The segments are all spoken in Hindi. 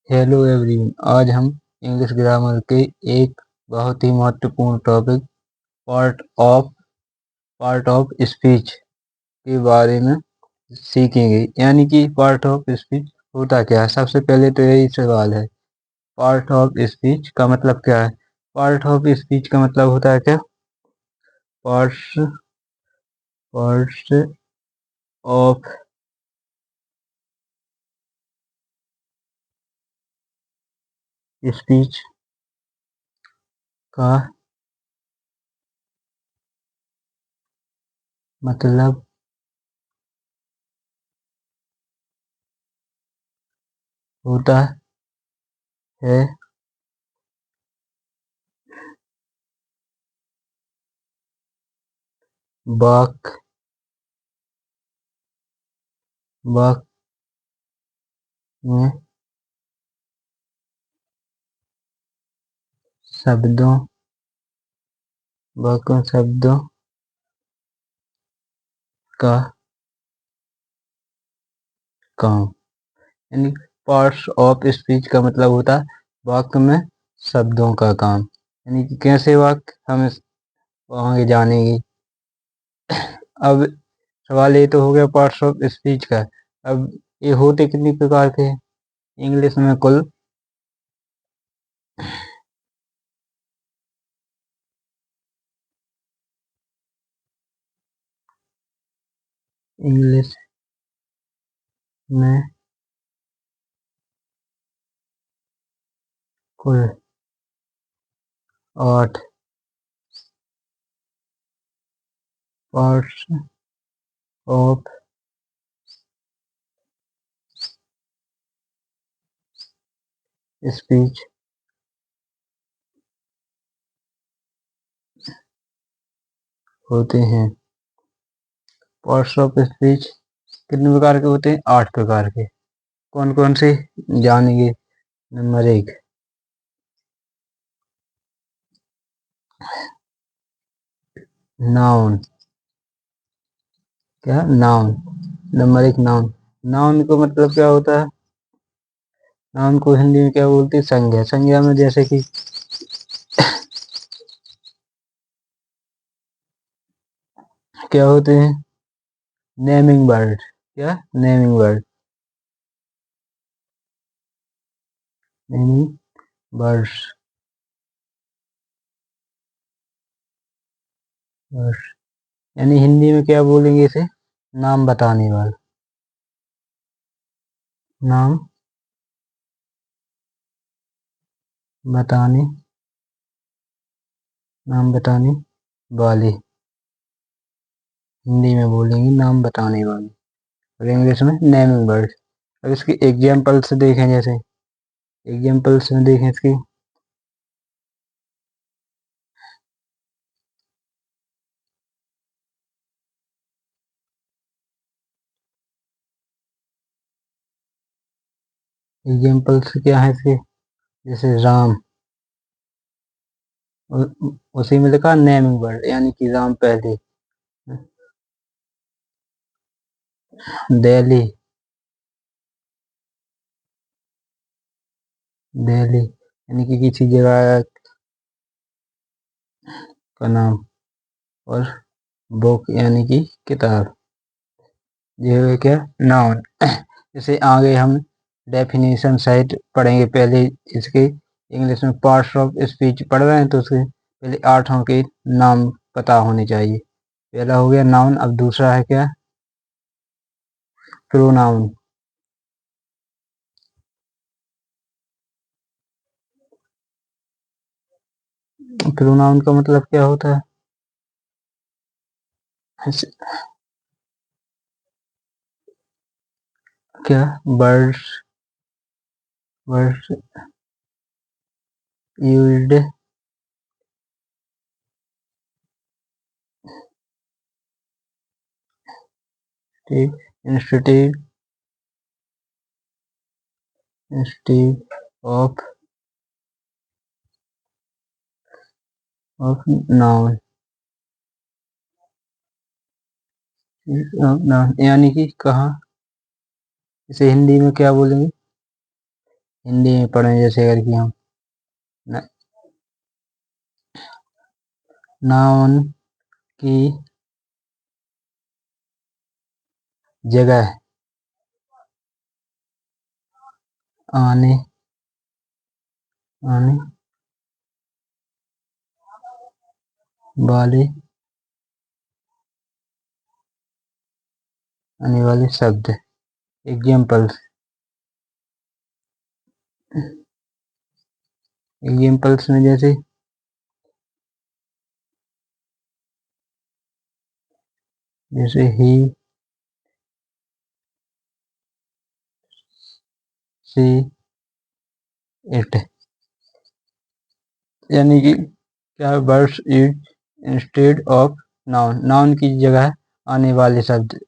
Hello everyone. आज हम इंग्लिश ग्रामर के एक बहुत ही महत्वपूर्ण टॉपिक पार्ट ऑफ स्पीच के बारे में सीखेंगे। यानी कि पार्ट ऑफ स्पीच होता क्या है। सबसे पहले तो यही सवाल है, पार्ट ऑफ स्पीच का मतलब क्या है। पार्ट ऑफ स्पीच का मतलब होता है क्या, पार्ट्स पार्ट्स ऑफ स्पीच का मतलब होता है वाक्य वाक्य में शब्दों वाक्यों शब्दों का काम। यानी पार्ट्स ऑफ स्पीच का मतलब होता है वाक्य में शब्दों का काम। यानी कि कैसे वाक्य हम आगे जानेंगे। अब सवाल ये तो हो गया पार्ट्स ऑफ स्पीच का। अब ये होते कितनी प्रकार के हैं इंग्लिश में। कुल इंग्लिश में कुल 8 पार्ट्स ऑफ स्पीच होते हैं। पार्ट्स ऑफ स्पीच कितने प्रकार के होते हैं? 8 प्रकार के। कौन कौन से जानेंगे। Number 1, noun. क्या? नाउन। Number 1, noun. नाउन को मतलब क्या होता है? नाउन को हिंदी में क्या बोलते हैं? संज्ञा। संज्ञा में जैसे कि क्या होते हैं? Naming word. क्या? Naming word. Naming words. यानी हिंदी में क्या बोलेंगे इसे? नाम बताने वाला। नाम बताने नाम बताने वाले। हिंदी में बोलेंगे नाम बताने वाले, और इंग्लिश में नेमिंग वर्ड। अब इसकी एग्जाम्पल्स देखें। जैसे एग्जाम्पल्स में देखें इसकी। एग्जाम्पल्स क्या है इसके? जैसे राम, उसी में लिखा नेमिंग वर्ड, यानी कि राम पहले। दिल्ली। दिल्ली यानी कि किसी जगह का नाम। और बुक यानी कि किताब। ये है क्या? नाउन। इसे आगे हम डेफिनेशन सहित पढ़ेंगे। पहले इसके इंग्लिश में पार्ट्स ऑफ स्पीच पढ़ रहे हैं तो उसके पहले 8 के नाम पता होने चाहिए। पहला हो गया नाउन। अब दूसरा है क्या? प्रोनाउन। प्रोनाउन का मतलब क्या होता है? क्या? Words words used instead instead of noun. यानी कि कहाँ, इसे हिंदी में क्या बोलेंगे? हिंदी में पढ़ें, जैसे अगर कि हम नाउन की जगह आने आने वाले शब्द। एग्जाम्पल्स एग्जाम्पल्स में जैसे ही सी इट, यानी कि क्या words use instead of noun, noun की जगह आने वाले शब्द।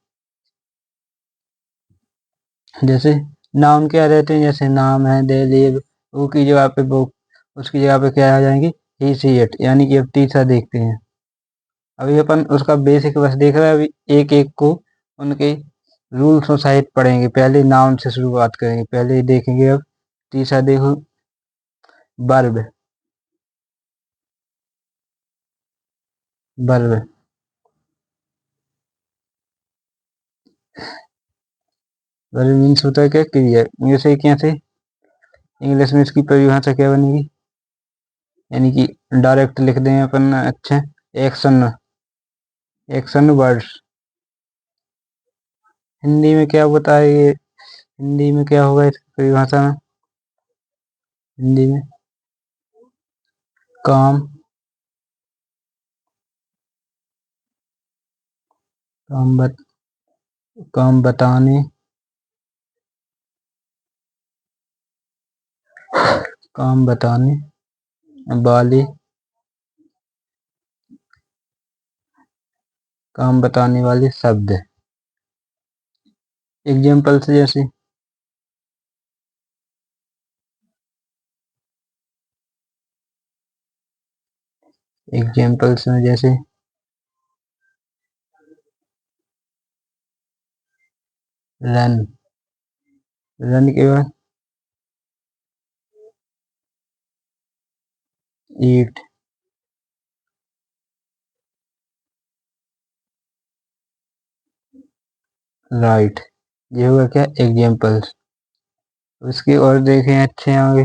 जैसे नाउन क्या रहते हैं, जैसे नाम है, दे, लिव, वो की जगह पे वो, उसकी जगह पे क्या आ जाएंगे, ही सी इट। यानी कि अब तीसरा देखते हैं, अभी अपन उसका बेसिक बस देख रहे हैं, अभी एक एक को उनके रूल्स और साइड पढ़ेंगे। पहले नाउन से शुरुआत करेंगे, पहले देखेंगे। अब तीसरा देखो, वर्ब। वर्ब वर्ब मीन्स होता है क्या, क्रिया। जैसे कैसे इंग्लिश में इसकी परिभाषा क्या बनेगी, यानी कि डायरेक्ट लिख दें अपन। अच्छा, एक्शन, एक्शन वर्ड्स। हिंदी में क्या बताए ये, हिंदी में क्या होगा इसकी परिभाषा में, हिंदी में काम, काम बत, काम बताने, काम बताने वाले, काम बताने वाले शब्द। एग्जाम्पल्स जैसे एग्जाम्पल्स में जैसे रन, रन के बाद ईट, राइट। ये होगा क्या, एग्जाम्पल्स। उसकी और देखें अच्छे आगे,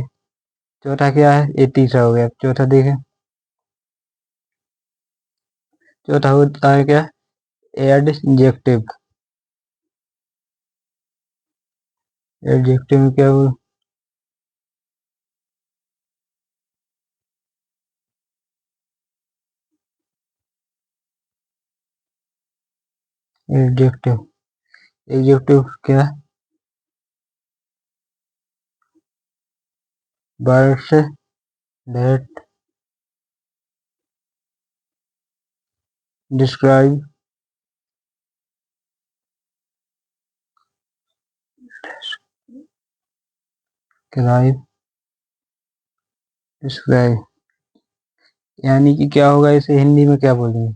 चौथा क्या है, ये तीसरा हो गया। चौथा देखें, चौथा होता है क्या, एडजेक्टिव। एडजेक्टिव में क्या हो, एडजेक्टिव, एडजेक्टिव क्या, words that describe describe describe, यानी कि क्या होगा, इसे हिंदी में क्या बोलेंगे,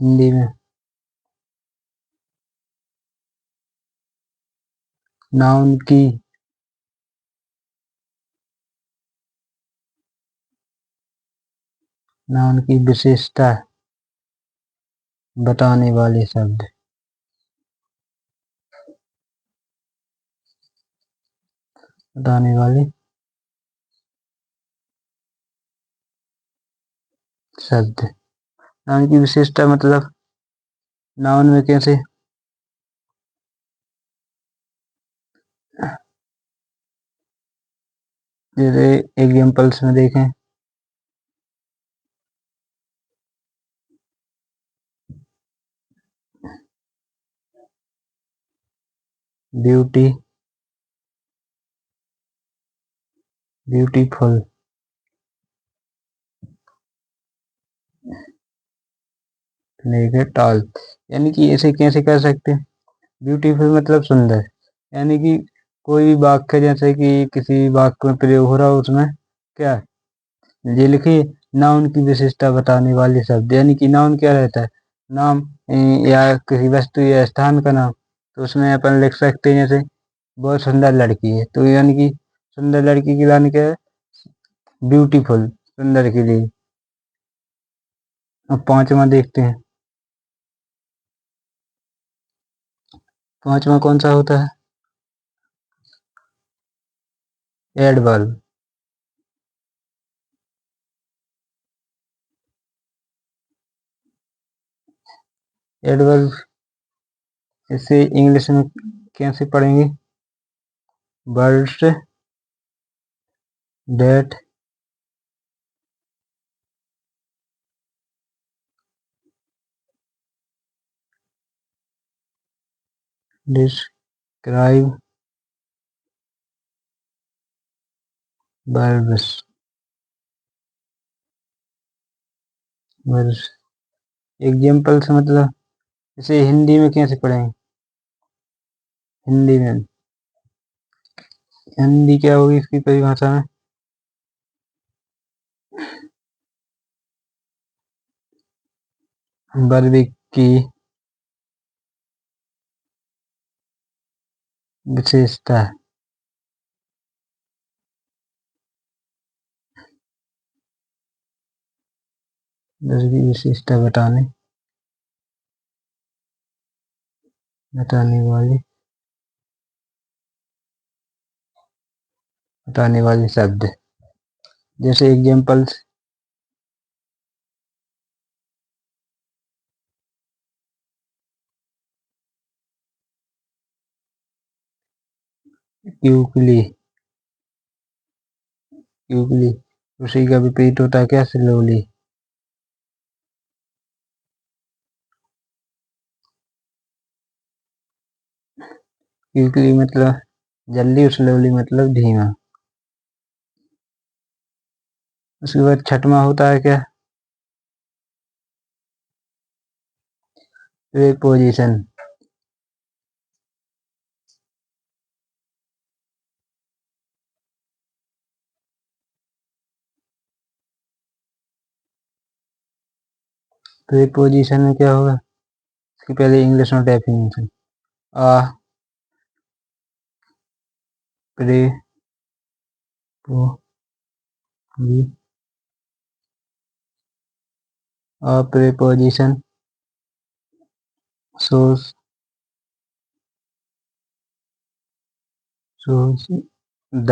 हिंदी में नाउन की विशेषता बताने वाले शब्द। बताने वाले शब्द, नाउन की विशेषता मतलब नाउन में कैसे, जैसे एग्जाम्पल्स में देखें, ब्यूटी, ब्यूटीफुल, टॉल। यानी कि ऐसे कैसे कर सकते हैं, ब्यूटीफुल मतलब सुंदर। यानी कि कोई भी वाक्य, जैसे कि किसी वाक्य में प्रयोग हो रहा हो, उसमें क्या ये लिखिए, नाउन की विशेषता बताने वाले शब्द। यानी कि नाउन क्या रहता है, नाम या किसी वस्तु या स्थान का नाम। तो उसमें अपन लिख सकते हैं जैसे बहुत सुंदर लड़की है, तो यानी कि सुंदर लड़की की लाने क्या है, ब्यूटीफुल, सुंदर के लिए। अब पांचवा देखते हैं, पांचवा कौन सा होता है, एडवर्ब। एडवर्ब इसे इंग्लिश में कैसे पढ़ेंगे, words that describe verbs। Verbs example से मतलब इसे हिंदी में कैसे पढ़ेंगे, हिंदी में, हिंदी क्या होगी इसकी परिभाषा में, वर्ब की विशेषता, वर्ब की विशेषता बताने वाले शब्द, जैसे एग्जाम्पल्स, क्यूकली, क्यूकली, उसी का विपरीत होता है क्या, स्लोली। क्यूकली मतलब जल्दी, स्लोली मतलब धीमा। उसके बाद छठवां होता है क्या, प्रीपोजिशन। प्रीपोजिशन में क्या होगा, इसकी पहले इंग्लिश में definition, a preposition shows the,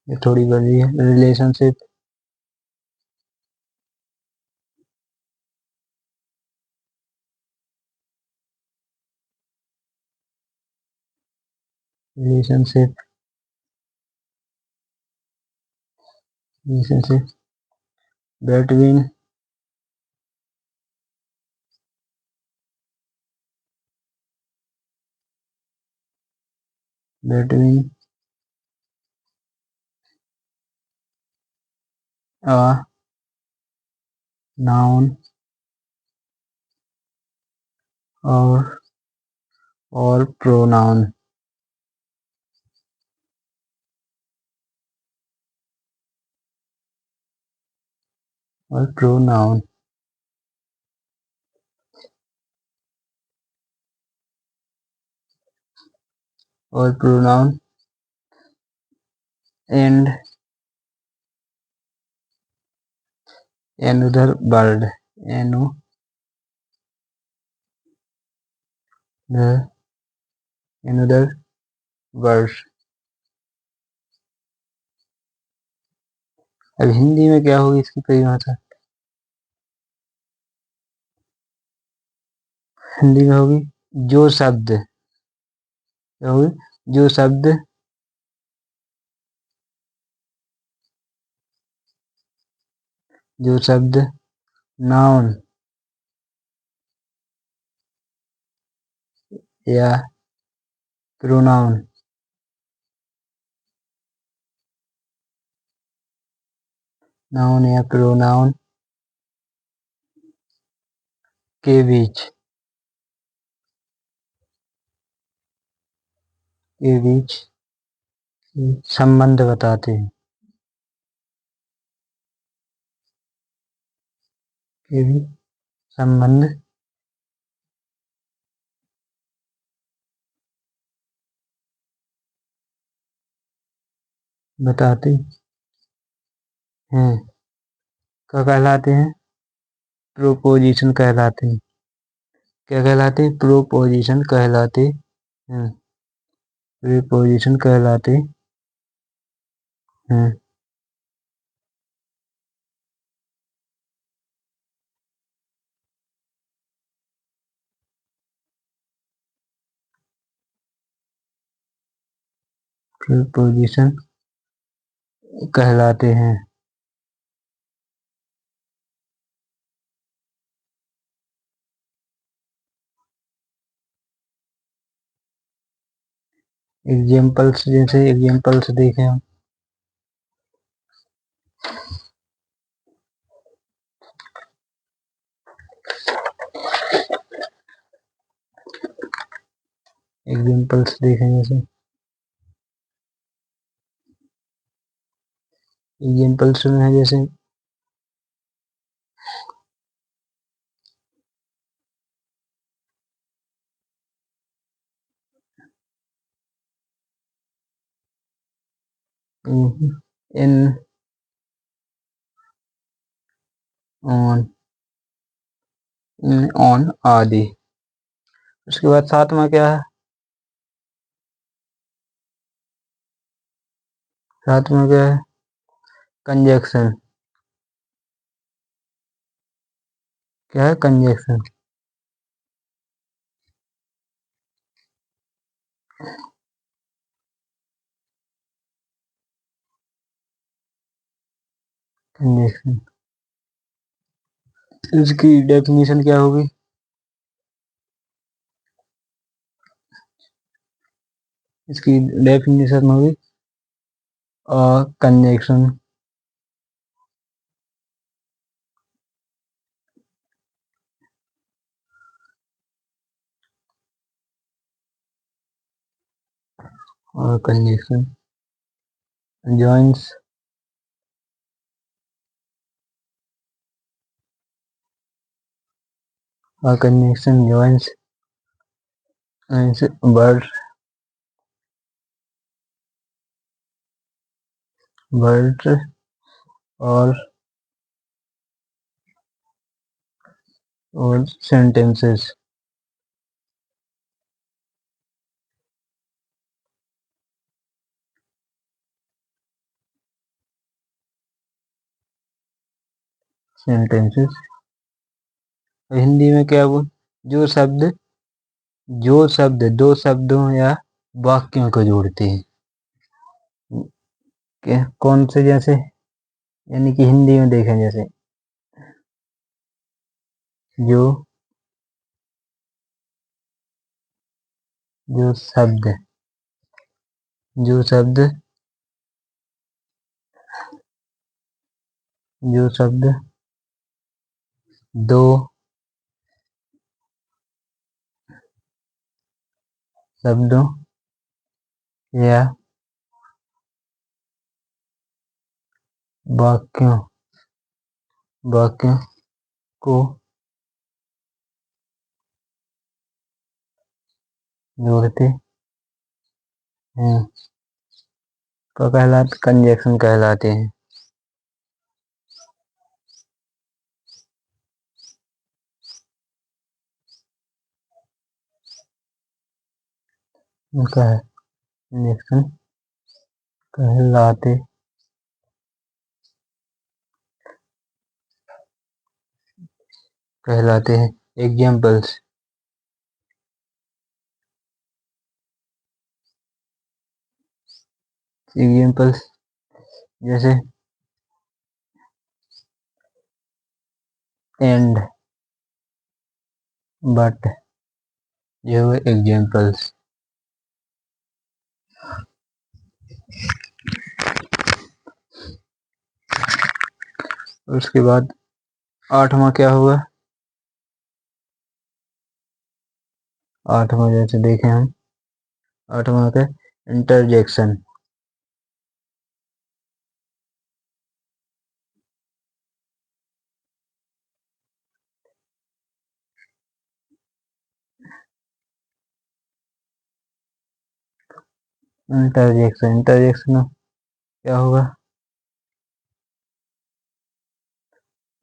ये थोड़ी बड़ी है, relationship, relationship, relationship between between a noun और प्रोनाउन, और प्रोनाउन, और pronoun and another word, another words. अब हिंदी में क्या होगी इसकी परिभाषा, हिंदी में होगी जो शब्द, क्या होगी, जो शब्द जो शब्द नाउन या प्रोनाउन, नाउन या प्रोनाउन के बीच, के बीच संबंध बताते हैं, के बीच संबंध बताते हैं। क्या कहलाते हैं? प्रोपोजिशन कहलाते हैं। क्या कहलाते हैं? प्रोपोजिशन कहलाते हैं। प्रीपोजिशन कहलाते हैं। प्रीपोजिशन कहलाते हैं। एग्जाम्पल्स, जैसे एग्जाम्पल्स देखें हम। एग्जाम्पल्स देखें जैसे एग्जाम्पल्स में है जैसे इन, ऑन, इन, ऑन आदि। उसके बाद सातवां क्या है? सातवां क्या है? कंजक्शन। क्या है? कंजक्शन। कंजक्शन, इसकी डेफिनेशन क्या होगी? इसकी डेफिनेशन होगी कंजक्शन और conjunction joins or conjunction joins words, words और sentences। sentences हिंदी में क्या वो, जो शब्द जो शब्द दो शब्दों या वाक्यों को जोड़ते हैं। कौन से? जैसे यानी कि हिंदी में देखें जैसे जो जो शब्द जो शब्द जो शब्द दो शब्दों या वाक्यों वाक्यों को जोड़ते हैं तो कहलाते कंजक्शन कहलाते हैं। उनका है कंजक्शन कहलाते कहलाते हैं। एग्जाम्पल्स, एग्जाम्पल्स जैसे एंड, बट, ये हुए एग्जाम्पल्स। उसके बाद आठवां क्या हुआ? आठवां जैसे देखें हम, आठवां का इंटरजेक्शन। इंटरजेक्शन इंटरजेक्शन क्या होगा?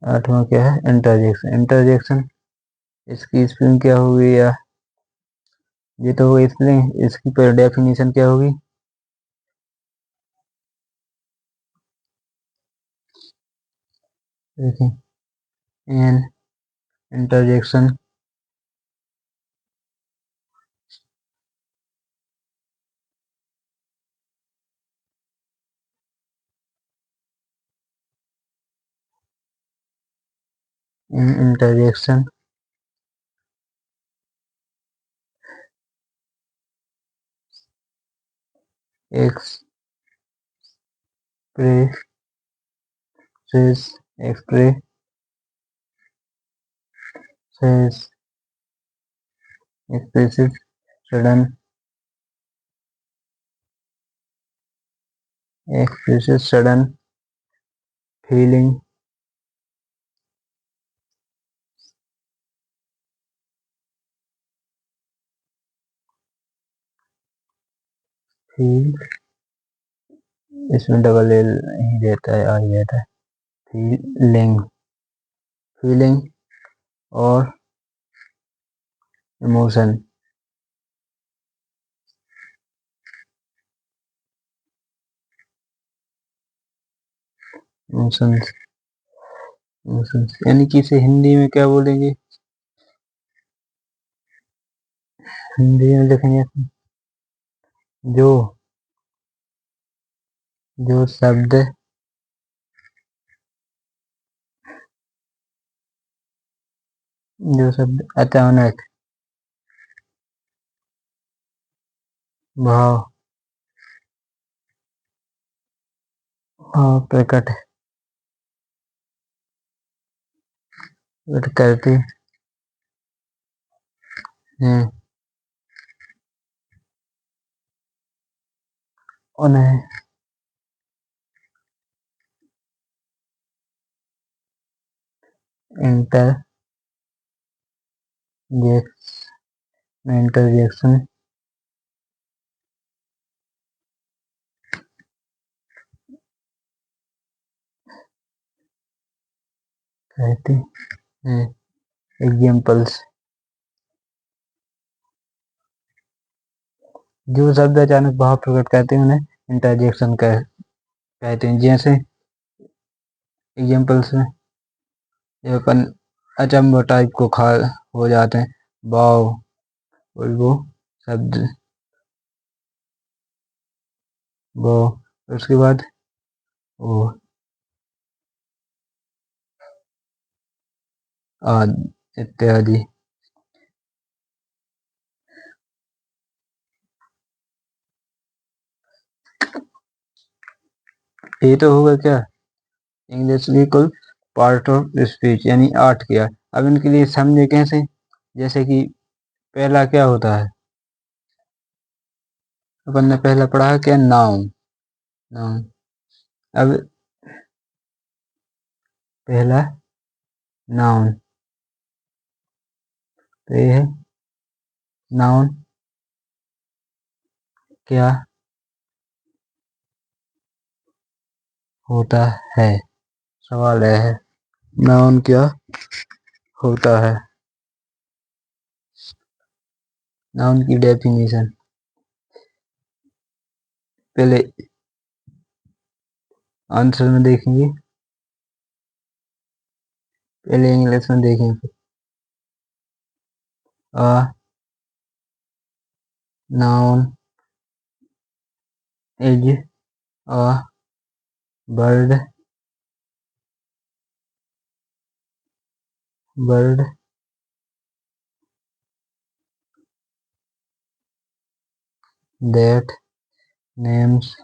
आठवां क्या है? इंटरजेक्शन। इंटरजेक्शन इसकी स्पेलिंग क्या होगी? या ये तो होगी स्पेलिंग, इसकी पर डेफिनेशन क्या होगी? देखिए, an interjection interjection expresses expresses expressive sudden expressive sudden feeling feel, इसमें डबल एल ही रहता है, आ ही रहता है। फीलिंग, फीलिंग और इमोशन, इमोशंस, इमोशंस यानी कि इसे हिंदी में क्या बोलेंगे? हिंदी में लिखेंगे जो जो शब्द जो शब्द अचानक भाव भाव प्रकट करते हैं, उन्हें इंटरजेक्शन कहते हैं। एग्जाम्पल्स, जो शब्द अचानक भाव प्रकट करते हैं उन्हें इंटरजेक्शन कहते हैं। जैसे एग्जाम्पल्स में ये अपन अचंभव टाइप को खा हो जाते हैं, वाव, और वो शब्द वो, उसके बाद वो आदि इत्यादि। ये तो होगा क्या? इंग्लिश की कुल पार्ट ऑफ स्पीच यानी 8 किया। अब इनके लिए समझे कैसे? जैसे कि पहला क्या होता है? अपन ने पहला पढ़ा है क्या? नाउन। नाउन। अब पहला नाउन, तो ये है नाउन क्या होता है? सवाल है नाउन क्या होता है? नाउन की डेफिनेशन पहले आंसर में देखेंगे, पहले इंग्लिश में देखेंगे। A noun is a word word that names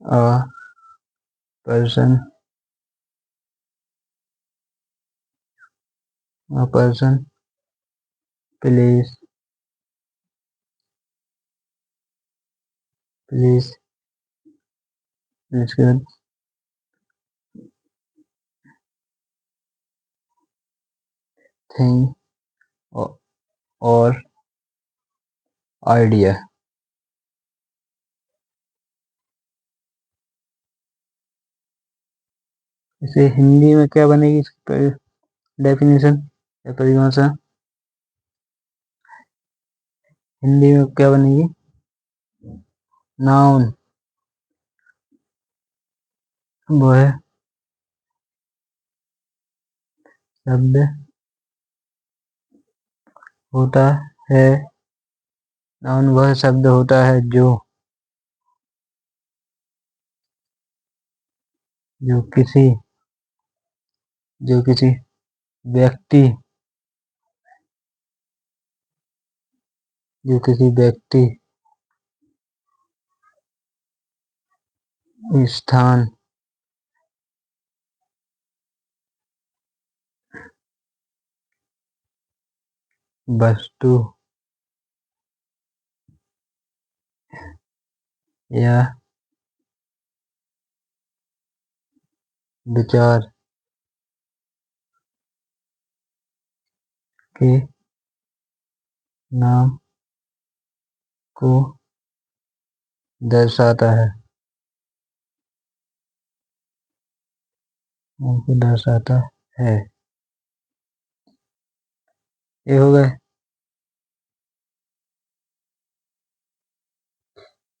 a person place place place thing or idea. इसे हिंदी में क्या बनेगी इसकी डेफिनेशन या परिभाषा? हिंदी में क्या बनेगी? नाउन वो है शब्द होता है, नाउन वह शब्द होता है जो किसी जो किसी व्यक्ति जो किसी व्यक्ति, स्थान, वस्तु या विचार के नाम को दर्शाता है। उनको दर्शाता है। ये हो गए।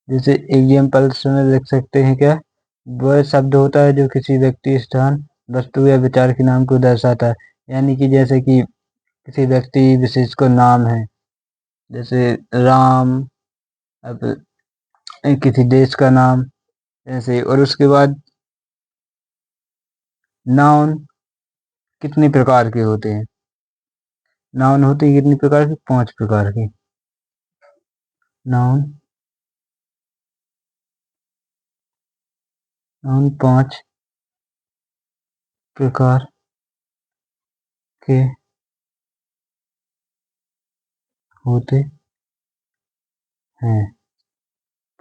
जैसे एग्जाम्पल्स में लिख सकते हैं क्या? वह शब्द होता है जो किसी व्यक्ति, स्थान, वस्तु या विचार के नाम को दर्शाता है। यानी कि जैसे कि किसी व्यक्ति विशेष को नाम है, जैसे राम, अब किसी देश का नाम ऐसे। और उसके बाद नाउन कितने प्रकार के होते हैं? नाउन होते हैं कितनी प्रकार के? 5 प्रकार के। नाउन नाउन 5 प्रकार के होते हैं।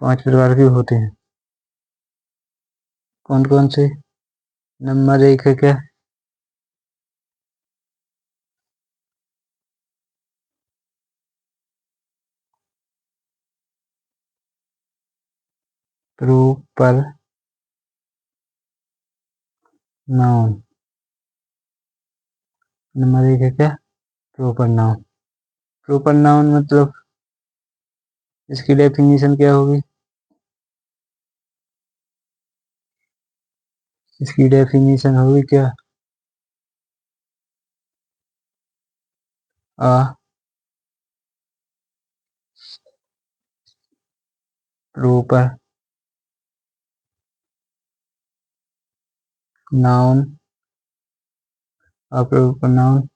5 प्रकार के होते हैं। कौन कौन से? नंबर 1 है क्या? Proper noun. नंबर 1 है क्या? Proper noun. प्रोपर नाउन मतलब इसकी डेफिनेशन क्या होगी? इसकी डेफिनेशन होगी क्या? A proper noun, a proper noun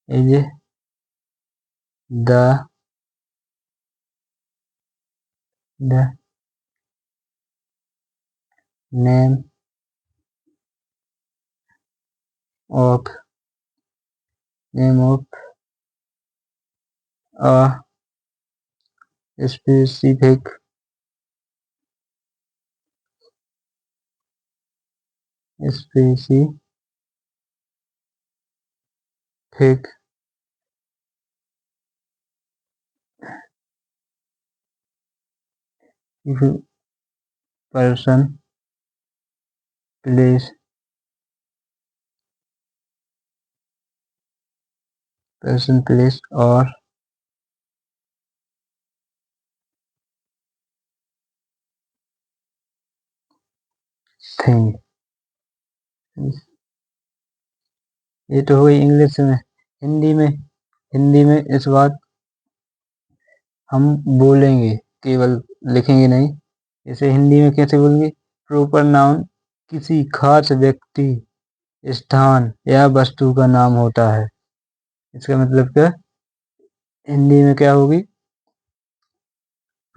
is the name of a specific specific person, place, or thing। ये तो हुई इंग्लिश में। हिंदी में इस बात हम बोलेंगे, केवल लिखेंगे नहीं। इसे हिंदी में कैसे बोलेंगे? प्रॉपर नाउन किसी खास व्यक्ति, स्थान या वस्तु का नाम होता है। इसका मतलब क्या? हिंदी में क्या होगी?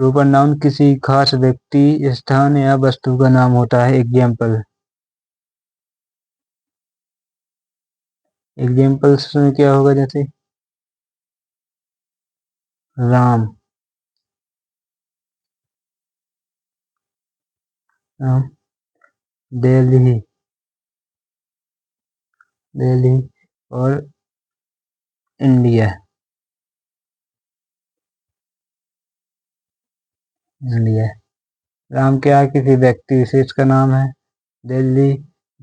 प्रॉपर नाउन किसी खास व्यक्ति, स्थान या वस्तु का नाम होता है। एग्जाम्पल्स में क्या होगा? जैसे राम, राम, दिल्ली, और इंडिया। इंडिया। राम क्या है, किसी व्यक्ति विशेष का नाम है। दिल्ली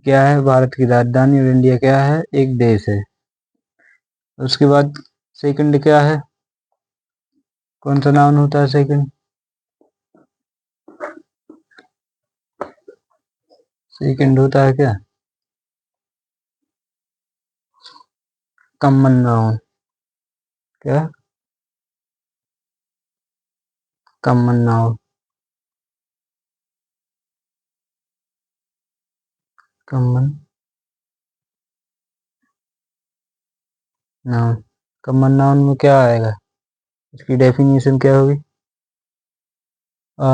क्या है, भारत की राजधानी। और इंडिया क्या है, एक देश है। उसके बाद सेकंड क्या है, कौन सा नाउन होता है सेकंड। सेकंड होता है क्या, कॉमन नाउन। क्या, common noun. Common noun. Common noun में क्या आएगा, इसकी डेफिनेशन क्या होगी। A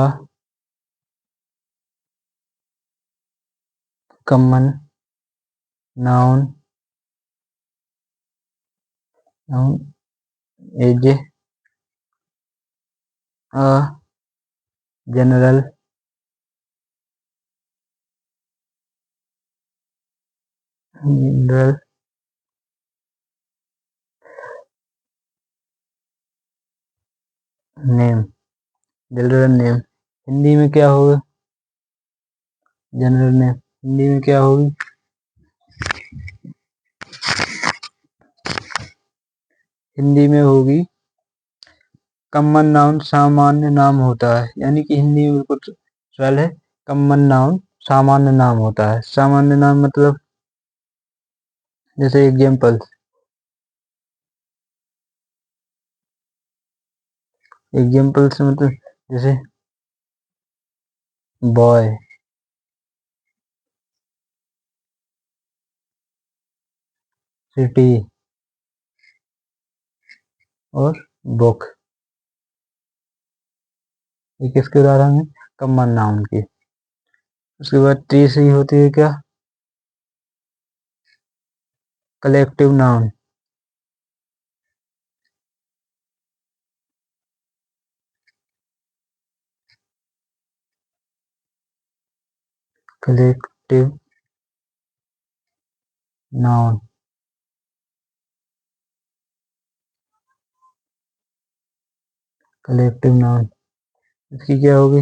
common noun, noun is a general general name, general name. Hindi में क्या होगा, जनरल नेम हिंदी में क्या होगी। हिंदी में होगी, कॉमन नाउन सामान्य नाम होता है। यानी कि हिंदी में बिल्कुल सरल है। कॉमन नाउन सामान्य नाम होता है। सामान्य नाम मतलब, जैसे एग्जाम्पल, एग्जाम्पल से मतलब जैसे बॉय, सिटी और बुक, ये किसके उदाहरण है, कॉमन नाउन की। उसके बाद तीसरी होती है क्या, collective noun. Collective noun, collective noun इसकी क्या होगी,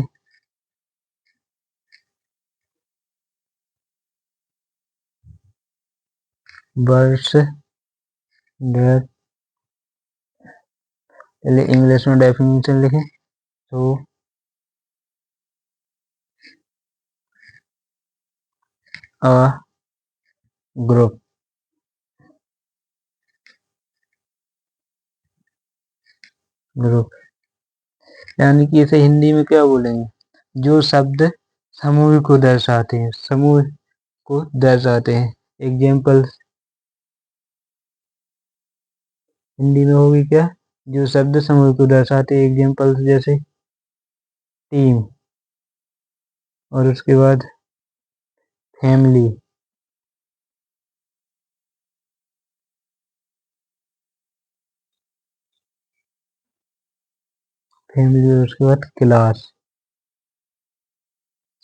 बर्ड्स, दैट, पहले इंग्लिश में डेफिनेशन लिखें तो अ ग्रुप, ग्रुप यानी कि इसे हिंदी में क्या बोलेंगे, जो शब्द समूह को दर्शाते हैं, समूह को दर्शाते हैं। एग्जाम्पल हिंदी में होगी क्या, जो शब्द समूह को दर्शाते हैं। एग्जाम्पल जैसे टीम, और उसके बाद फैमिली, फैमिली और उसके बाद क्लास।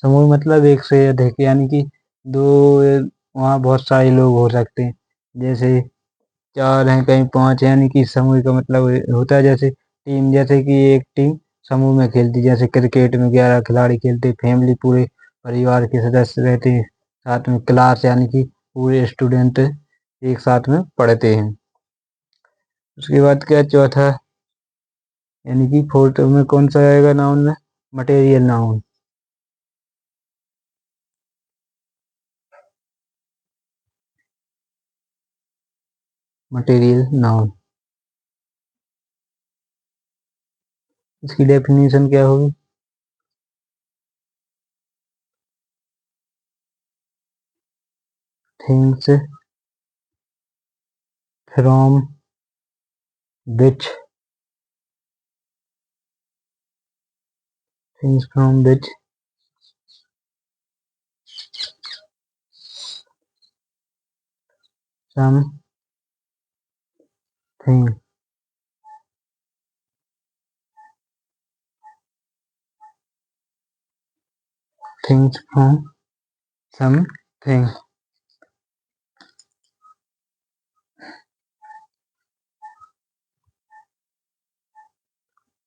समूह मतलब एक से अधिक, यानी कि दो, वहाँ बहुत सारे लोग हो सकते हैं। जैसे चार हैं, कहीं पांच हैं, यानी कि समूह का मतलब होता है। जैसे टीम, जैसे कि एक टीम समूह में खेलती है, जैसे क्रिकेट में 11 खिलाड़ी खेलते हैं। फैमिली पूरे परिवार के सदस्य रहते हैं साथ में। क्लास यानी कि पूरे स्टूडेंट एक साथ में पढ़ते हैं। उसके बाद क्या चौथा, यानी कि फोर्थ में कौन सा आएगा नाउन में, मटेरियल नाउन। मटेरियल नाउन, इसकी डेफिनेशन क्या होगी, things from which, things from which some thing, things from some thing,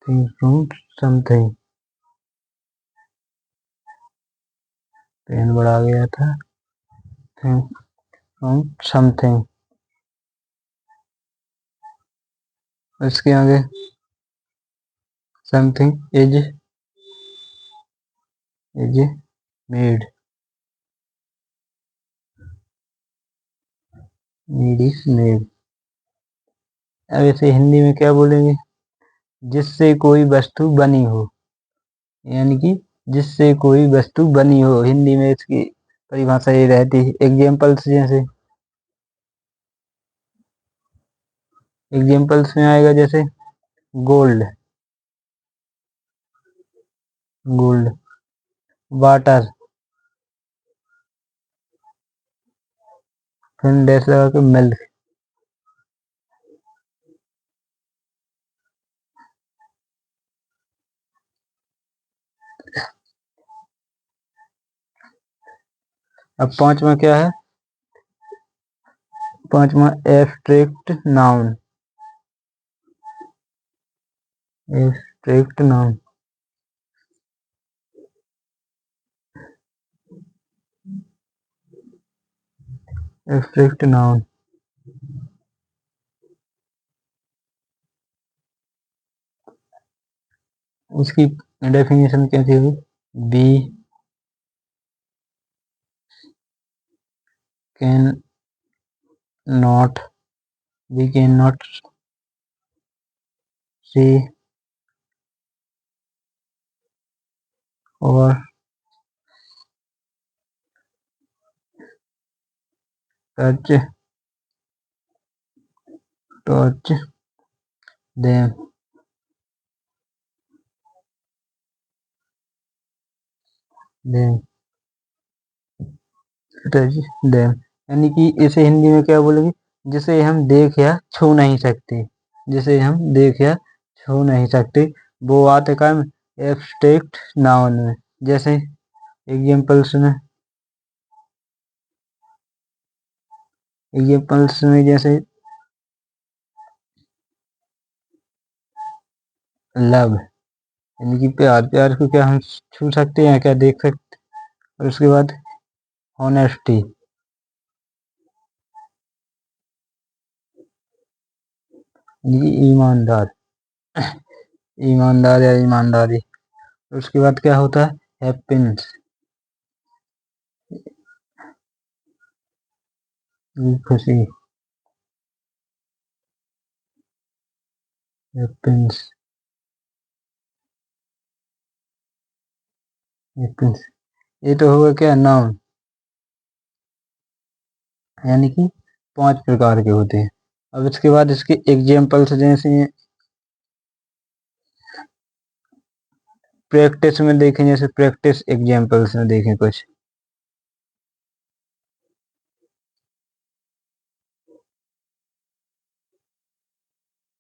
things from something. Pen बड़ा गया था। समथिंग, इसके आगे something is made, need is made. अब इसे हिंदी में क्या बोलेंगे? जिससे कोई वस्तु बनी हो, यानी कि जिससे कोई वस्तु बनी हो, हिंदी में इसकी परिभाषा ये रहती है। एग्जाम्पल्स जैसे, एग्जाम्पल्स में आएगा जैसे गोल्ड, गोल्ड, वाटर, फिर डैश लगा के मिल्क। अब पांचवा क्या है? पांचवा abstract noun, abstract noun. Abstract noun, उसकी डेफिनेशन कैसी हुई? Be can not, we cannot see or touch them, them touch them, यानी कि इसे हिंदी में क्या बोलेंगे? जिसे हम देख या छू नहीं सकते, जिसे हम देख या छू नहीं सकते, वो आते काम एब्स्ट्रैक्ट नाउन में। जैसे एग्जाम्पल्स में, एग्जाम्पल्स में जैसे लव, यानी कि प्यार, प्यार को क्या हम छू सकते हैं, क्या देख सकते? और उसके बाद ऑनेस्टी, यानी कि ईमानदार, ईमानदार या ईमानदारी। उसके बाद क्या होता है? हैप्पीनेस, खुशी, हैप्पीनेस, हैप्पीनेस। ये तो होगा क्या? नाउन, यानी कि 5 प्रकार के होते हैं। अब इसके बाद इसके एग्जाम्पल्स जैसे प्रैक्टिस में देखें, जैसे प्रैक्टिस एग्जाम्पल्स में देखें कुछ।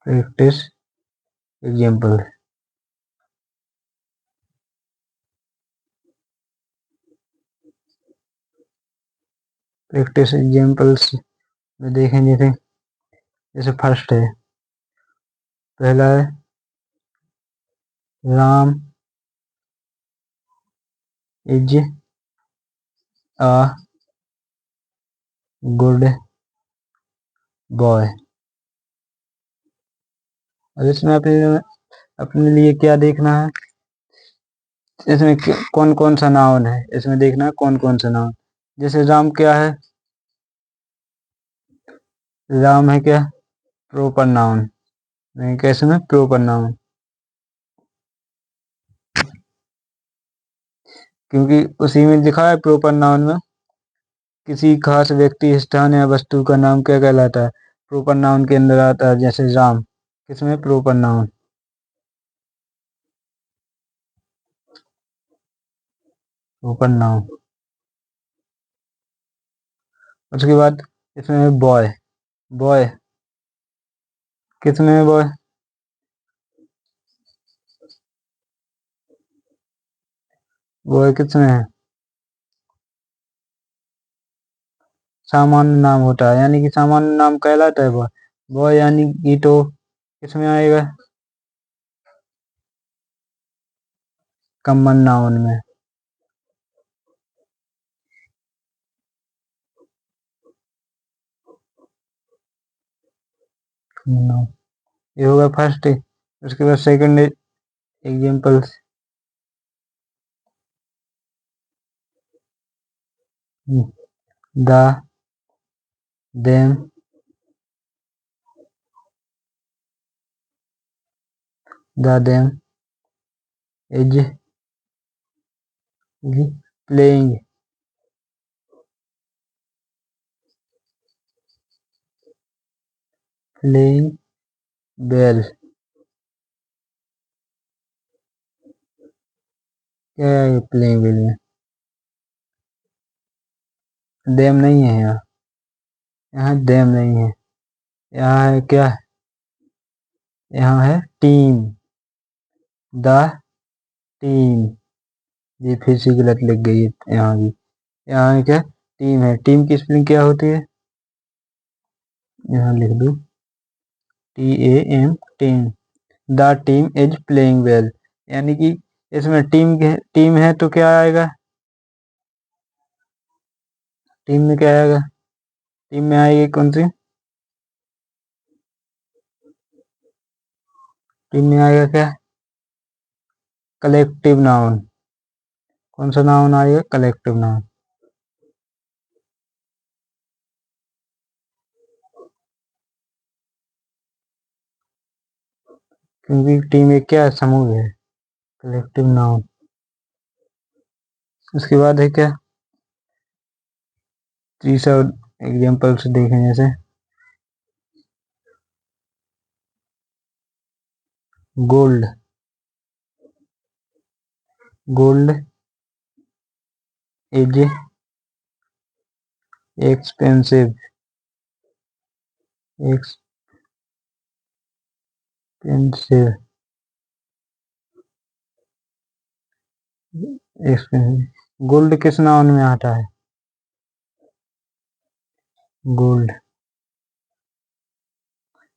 प्रैक्टिस एग्जाम्पल, प्रैक्टिस एग्जाम्पल्स में देखें जैसे, जैसे फर्स्ट है, पहला है Ram is a good boy. अब इसमें अपने अपने लिए क्या देखना है? इसमें कौन कौन सा नाउन है, इसमें देखना है कौन कौन सा नाउन। जैसे राम क्या है? राम है क्या? प्रॉपर नाउन, नहीं कैसे में प्रॉपर नाउन, क्योंकि उसी में लिखा है प्रॉपर नाउन में किसी खास व्यक्ति, स्थान या वस्तु का नाम क्या कहलाता है? प्रॉपर नाउन के अंदर आता है। जैसे राम किसमें? Proper noun, proper noun. उसके बाद इसमें बॉय, बॉय किसमें है? बॉय, बॉय किसमें है? सामान्य नाम होता है, यानी कि सामान्य नाम कहलाता है बॉय। बॉय यानी कि तो किसमें आएगा? कॉमन नाउन में। नाउन, ये होगा फर्स्ट। उसके बाद second examples, the, them, the them is playing playing bell. क्या है ये प्लेइंग बेल में? देम नहीं है यहाँ, यहाँ देम नहीं है, यहाँ है क्या? यहाँ है टीम, द टीम। ये फिर से गलत लिख गई है यहाँ भी। यहाँ है क्या? टीम है। टीम की स्पेलिंग क्या होती है? यहाँ लिख दो TAM, team. The team is playing well, यानी कि इसमें टीम है तो क्या आएगा? टीम में क्या आएगा? टीम में आएगी कौन सी? टीम में आएगा क्या? Collective noun. कौन सा नाउन आएगा? Collective noun. क्योंकि टीम एक क्या समूह है, कलेक्टिव नाउन। उसके बाद है क्या? तीसरा एग्जांपल्स देखें, जैसे gold, gold is expensive, expensive, expensive. Gold किस नाउन में आता है? गोल्ड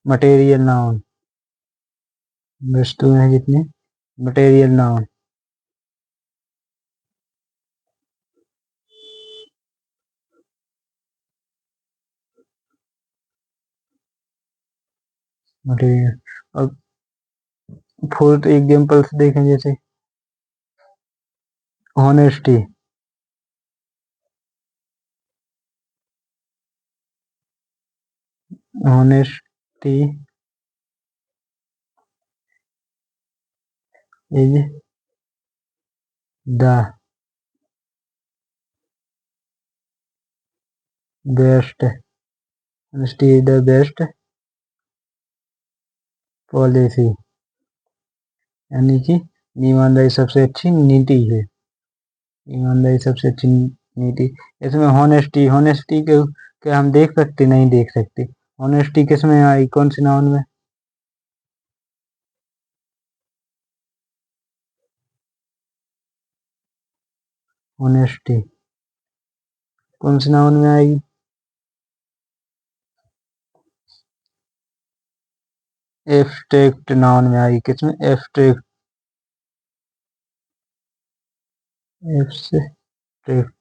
मटेरियल नाउन, वस्तु है जितने, मटेरियल नाउन। मटेरियल। और फोर्थ एग्जांपल्स देखें, जैसे honesty, honesty is the best, honesty is the best policy, यानी कि ईमानदारी सबसे अच्छी नीति है, ईमानदारी सबसे अच्छी नीति। इसमें हॉनेस्टी, हॉनेस्टी के क्या हम देख सकते? नहीं देख सकते। हॉनेस्टी किस में आई? कौन सी नाउन में? ऑनेस्टी कौन सी नाउन में आएगी? एब्स्ट्रैक्ट नाउन में आएगी। किसमें? एब्स्ट्रैक्ट, एब्स्ट्रैक्ट,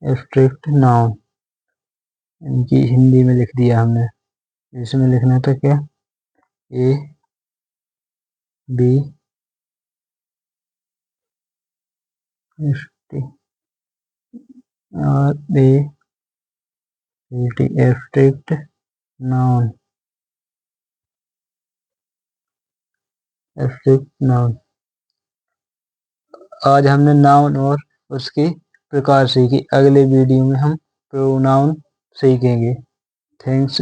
एब्स्ट्रैक्ट नाउन, इनकी हिंदी में लिख दिया हमने। इसमें लिखना था क्या? A B S T और एब्स्ट्रैक्ट नाउन, एब्स्ट्रैक्ट नाउन। आज हमने नाउन और उसके प्रकार सीखी। अगले वीडियो में हम प्रोनाउन सीखेंगे। थैंक्स।